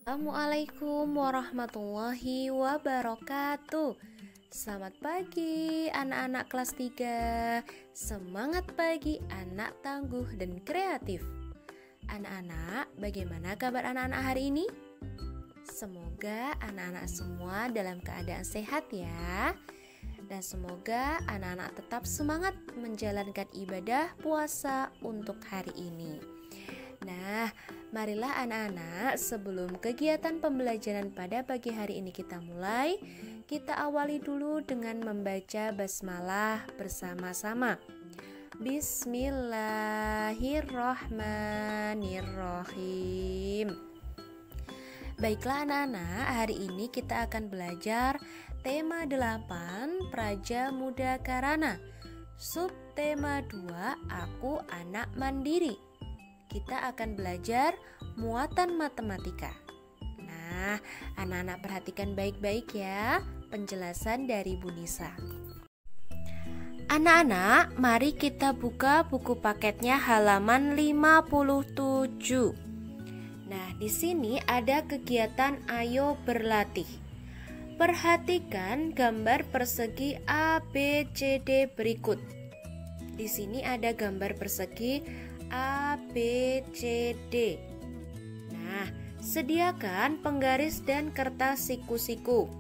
Assalamualaikum warahmatullahi wabarakatuh. Selamat pagi anak-anak kelas 3. Semangat pagi anak tangguh dan kreatif. Anak-anak, bagaimana kabar anak-anak hari ini? Semoga anak-anak semua dalam keadaan sehat ya. Dan semoga anak-anak tetap semangat menjalankan ibadah puasa untuk hari ini. Nah, marilah anak-anak, sebelum kegiatan pembelajaran pada pagi hari ini kita mulai, kita awali dulu dengan membaca basmalah bersama-sama. Bismillahirrahmanirrahim. Baiklah anak-anak, hari ini kita akan belajar tema 8 Praja Muda Karana. Subtema 2 Aku Anak Mandiri. Kita akan belajar muatan matematika. Nah, anak-anak perhatikan baik-baik ya penjelasan dari Bu Nisa. Anak-anak, mari kita buka buku paketnya halaman 57. Nah, di sini ada kegiatan Ayo Berlatih. Perhatikan gambar persegi A, B, C, D berikut. Di sini ada gambar persegi A, B, C, D. Nah, sediakan penggaris dan kertas siku-siku.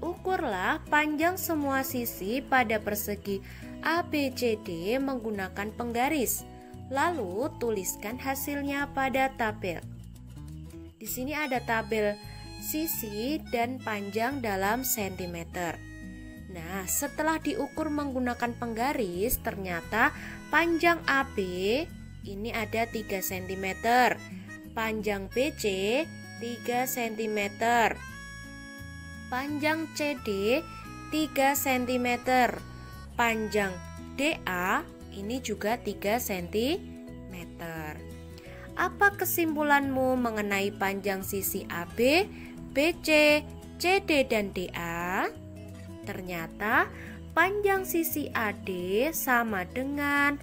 Ukurlah panjang semua sisi pada persegi A, B, C, D menggunakan penggaris. Lalu tuliskan hasilnya pada tabel. Di sini ada tabel sisi dan panjang dalam sentimeter. Nah, setelah diukur menggunakan penggaris, ternyata panjang AB ini ada 3 cm, panjang BC 3 cm, panjang CD 3 cm, panjang DA ini juga 3 cm. Apa kesimpulanmu mengenai panjang sisi AB, BC, CD, dan DA? Ternyata panjang sisi AD sama dengan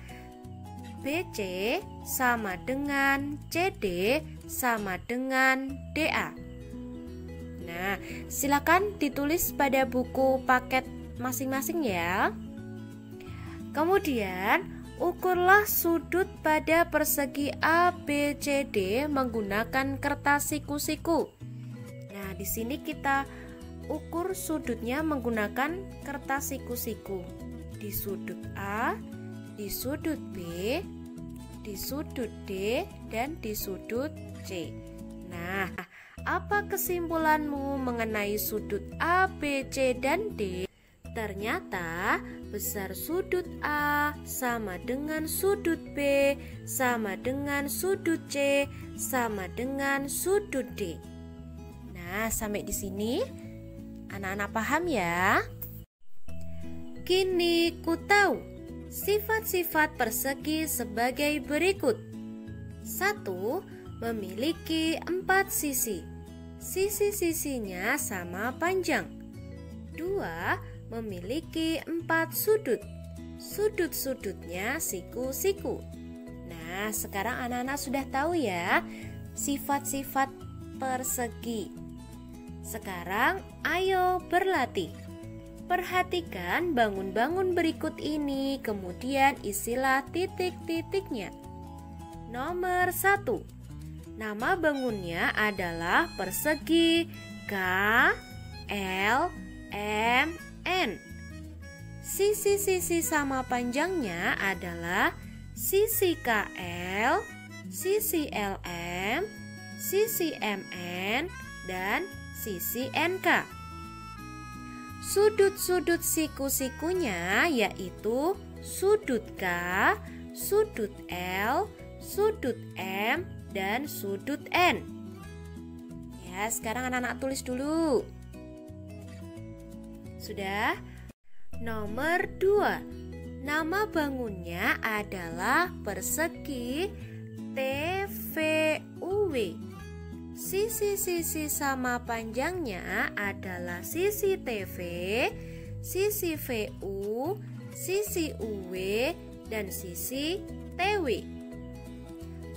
BC sama dengan CD sama dengan DA. Nah, silakan ditulis pada buku paket masing-masing ya. Kemudian, ukurlah sudut pada persegi ABCD menggunakan kertas siku-siku. Nah, di sini kita ukur sudutnya menggunakan kertas siku-siku. Di sudut A, di sudut B, di sudut D, dan di sudut C. Nah, apa kesimpulanmu mengenai sudut A, B, C, dan D? Ternyata besar sudut A sama dengan sudut B sama dengan sudut C sama dengan sudut D. Nah, sampai di sini anak-anak paham ya? Kini ku tahu sifat-sifat persegi sebagai berikut. 1. Memiliki 4 sisi. Sisi-sisinya sama panjang. 2. Memiliki 4 sudut. Sudut-sudutnya siku-siku. Nah, sekarang anak-anak sudah tahu ya sifat-sifat persegi. Sekarang ayo berlatih. Perhatikan bangun-bangun berikut ini, kemudian isilah titik-titiknya. Nomor 1. Nama bangunnya adalah persegi K, L, M, N. Sisi-sisi sama panjangnya adalah sisi KL, sisi LM, sisi MN, dan sisi NK. Sudut-sudut siku-sikunya yaitu sudut K, sudut L, sudut M, dan sudut N. Ya, sekarang anak-anak tulis dulu. Sudah? Nomor 2. Nama bangunnya adalah persegi TVUW. Sisi-sisi sama panjangnya adalah sisi TV, sisi VU, sisi UW, dan sisi TW.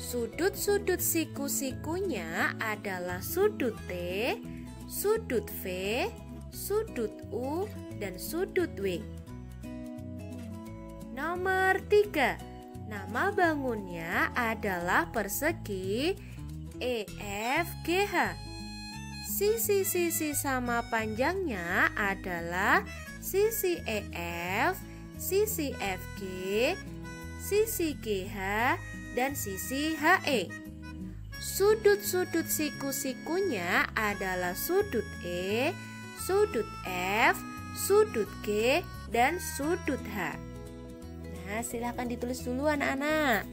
Sudut-sudut siku-sikunya adalah sudut T, sudut V, sudut U, dan sudut W. Nomor 3. Nama bangunnya adalah persegi EFGH. Sisi-sisi sama panjangnya adalah sisi EF, sisi FG, sisi GH, dan sisi HE. Sudut-sudut siku-sikunya adalah sudut E, sudut F, sudut G, dan sudut H. Nah, silahkan ditulis dulu anak-anak.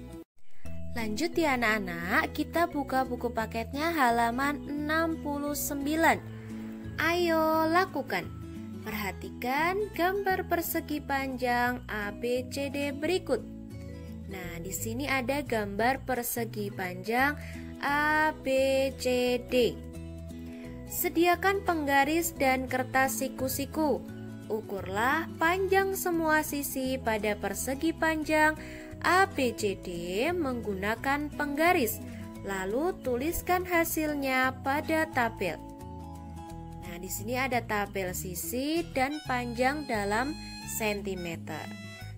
Lanjut ya anak-anak, kita buka buku paketnya halaman 69. Ayo lakukan. Perhatikan gambar persegi panjang ABCD berikut. Nah, di sini ada gambar persegi panjang ABCD. Sediakan penggaris dan kertas siku-siku. Ukurlah panjang semua sisi pada persegi panjang ABCD menggunakan penggaris. Lalu tuliskan hasilnya pada tabel. Nah, di sini ada tabel sisi dan panjang dalam sentimeter.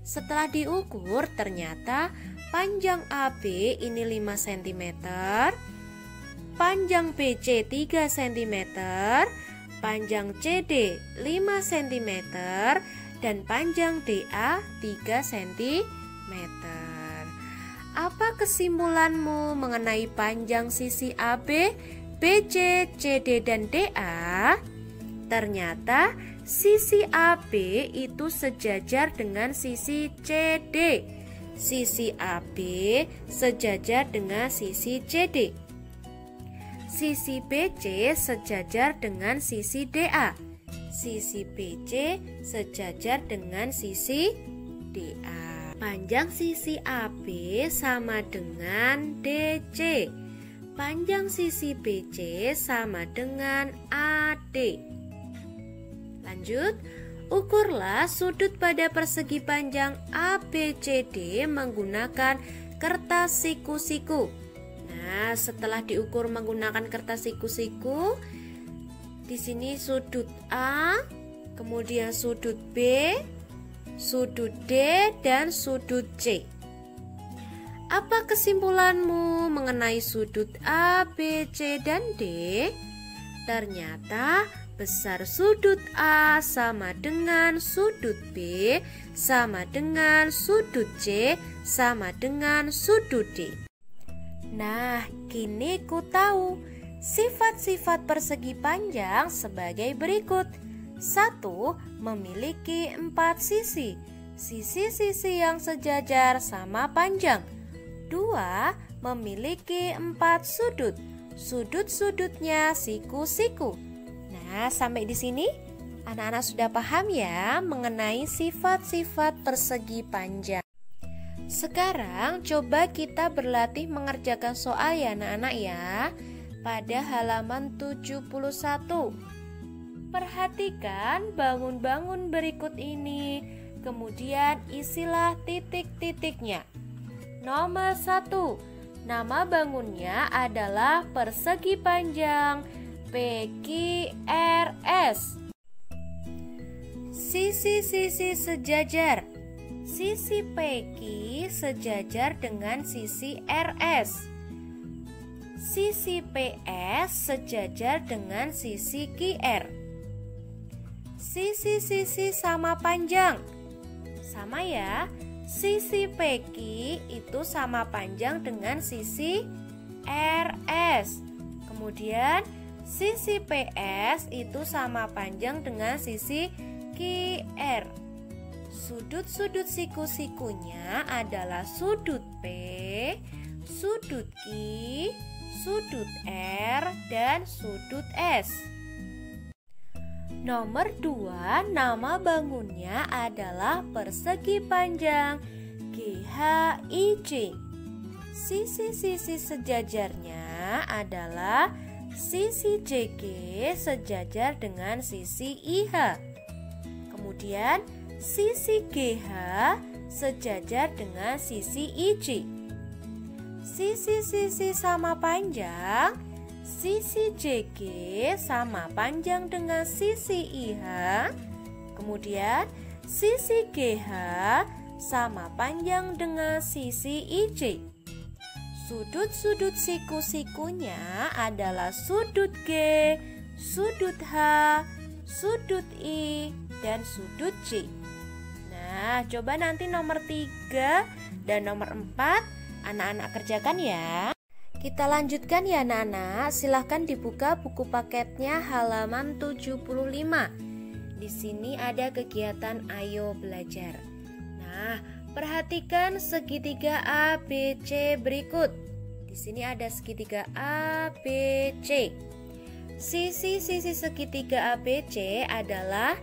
Setelah diukur, ternyata panjang AB ini 5 cm, panjang BC 3 cm, panjang CD 5 cm, dan panjang DA 3 cm. Apa kesimpulanmu mengenai panjang sisi AB, BC, CD, dan DA? Ternyata sisi AB itu sejajar dengan sisi CD. Sisi AB sejajar dengan sisi CD. Sisi BC sejajar dengan sisi DA. Sisi BC sejajar dengan sisi DA. Panjang sisi AB sama dengan DC. Panjang sisi BC sama dengan AD. Lanjut, ukurlah sudut pada persegi panjang ABCD menggunakan kertas siku-siku. Nah, setelah diukur menggunakan kertas siku-siku, di sini sudut A, kemudian sudut B, sudut D, dan sudut C. Apa kesimpulanmu mengenai sudut A, B, C, dan D? Ternyata besar sudut A sama dengan sudut B sama dengan sudut C sama dengan sudut D. Nah, kini ku tahu sifat-sifat persegi panjang sebagai berikut. 1. Memiliki 4 sisi. Sisi-sisi yang sejajar sama panjang. 2. Memiliki 4 sudut. Sudut-sudutnya siku-siku. Nah, sampai di sini anak-anak sudah paham ya mengenai sifat-sifat persegi panjang. Sekarang coba kita berlatih mengerjakan soal ya anak-anak ya. Pada halaman 71. Perhatikan bangun-bangun berikut ini. Kemudian isilah titik-titiknya. Nomor 1. Nama bangunnya adalah persegi panjang PQRS. Sisi-sisi sejajar. Sisi PQ sejajar dengan sisi RS. Sisi PS sejajar dengan sisi QR. Sisi-sisi sama panjang. Sama ya. Sisi PQ itu sama panjang dengan sisi RS. Kemudian sisi PS itu sama panjang dengan sisi QR. Sudut-sudut siku-sikunya adalah sudut P, sudut Q, sudut R, dan sudut S. Nomor 2, nama bangunnya adalah persegi panjang GHIJ. Sisi-sisi sejajarnya adalah sisi JG sejajar dengan sisi IH. Kemudian sisi GH sejajar dengan sisi IJ. Sisi-sisi sama panjang, sisi JG sama panjang dengan sisi IH. Kemudian sisi GH sama panjang dengan sisi IJ. Sudut-sudut siku-sikunya adalah sudut G, sudut H, sudut I, dan sudut J. Nah, coba nanti nomor 3 dan nomor 4 anak-anak kerjakan ya. Kita lanjutkan ya anak-anak. Silahkan dibuka buku paketnya halaman 75. Di sini ada kegiatan Ayo Belajar. Nah, perhatikan segitiga ABC berikut. Di sini ada segitiga ABC. Sisi-sisi segitiga ABC adalah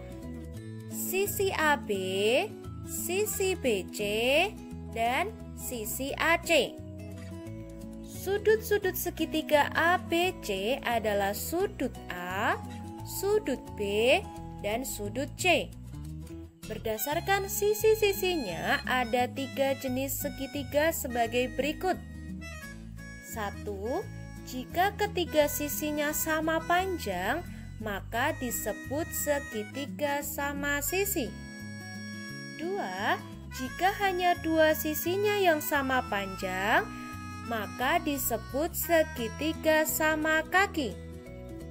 sisi AB, sisi BC, dan sisi AC. Sudut-sudut segitiga ABC adalah sudut A, sudut B, dan sudut C. Berdasarkan sisi-sisinya ada 3 jenis segitiga sebagai berikut. 1. Jika ketiga sisinya sama panjang, maka disebut segitiga sama sisi. 2. Jika hanya 2 sisinya yang sama panjang, maka disebut segitiga sama kaki.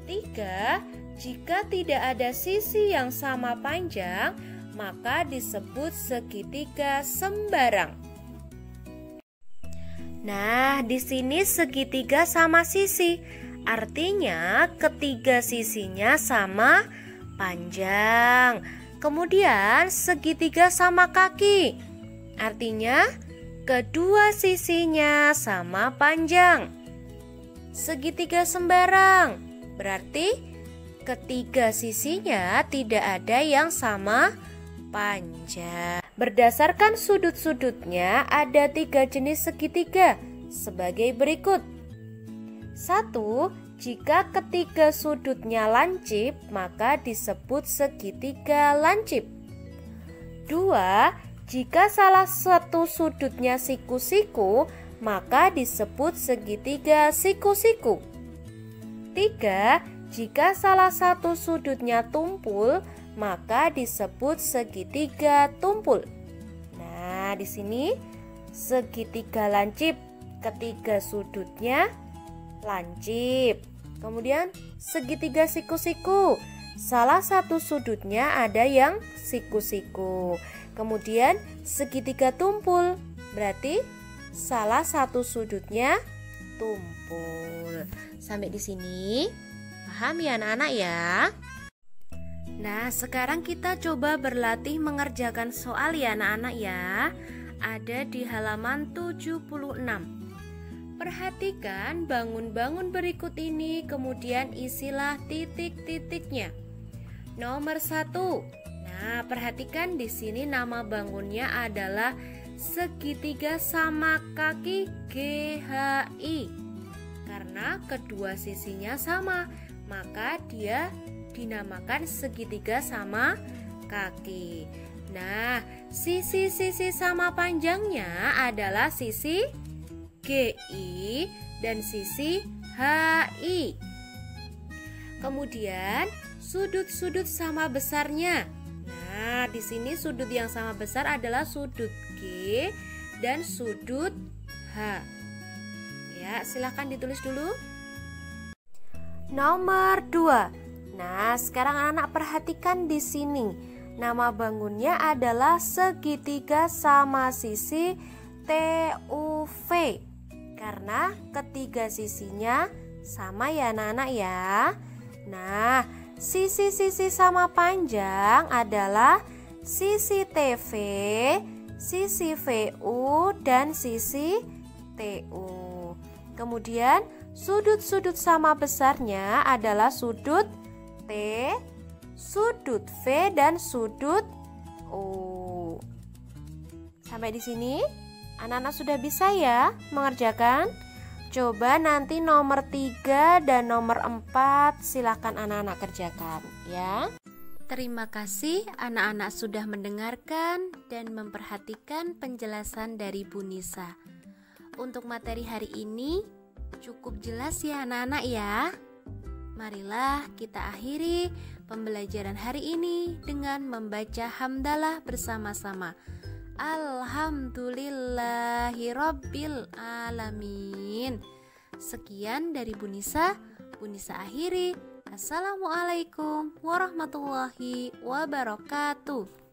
3. Jika tidak ada sisi yang sama panjang, maka disebut segitiga sembarang. Nah, di sini segitiga sama sisi, artinya ketiga sisinya sama panjang. Kemudian segitiga sama kaki, artinya kedua sisinya sama panjang. Segitiga sembarang, berarti ketiga sisinya tidak ada yang sama panjang. Berdasarkan sudut-sudutnya ada 3 jenis segitiga sebagai berikut. 1. Jika ketiga sudutnya lancip, maka disebut segitiga lancip. 2. Jika salah satu sudutnya siku-siku, maka disebut segitiga siku-siku. 3. Jika salah satu sudutnya tumpul, maka disebut segitiga tumpul. Nah, di sini segitiga lancip, ketiga sudutnya lancip. Kemudian segitiga siku-siku, salah satu sudutnya ada yang siku-siku. Kemudian segitiga tumpul, berarti salah satu sudutnya tumpul. Sampai di sini paham ya anak-anak ya? Nah, sekarang kita coba berlatih mengerjakan soal ya anak-anak ya. Ada di halaman 76. Perhatikan bangun-bangun berikut ini, kemudian isilah titik-titiknya. Nomor 1. Nah, perhatikan di sini nama bangunnya adalah segitiga sama kaki GHI. Karena kedua sisinya sama, maka dia dinamakan segitiga sama kaki. Nah, sisi-sisi sama panjangnya adalah sisi GI dan sisi HI. Kemudian sudut-sudut sama besarnya. Nah, di sini sudut yang sama besar adalah sudut G dan sudut H. Ya, silahkan ditulis dulu. Nomor 2. Nah, sekarang anak perhatikan di sini. Nama bangunnya adalah segitiga sama sisi TUV. Karena ketiga sisinya sama ya anak-anak ya. Nah, sisi-sisi sama panjang adalah sisi TV, sisi VU, dan sisi TU. Kemudian sudut-sudut sama besarnya adalah sudut T, sudut V, dan sudut U. Sampai di sini anak-anak sudah bisa ya mengerjakan? Coba nanti nomor 3 dan nomor 4 silakan anak-anak kerjakan ya. Terima kasih anak-anak sudah mendengarkan dan memperhatikan penjelasan dari Bu Nisa. untuk materi hari ini cukup jelas ya anak-anak ya. Marilah kita akhiri pembelajaran hari ini dengan membaca hamdalah bersama-sama. Alhamdulillahirabbil alamin. Sekian dari Bu Nisa akhiri. Assalamualaikum warahmatullahi wabarakatuh.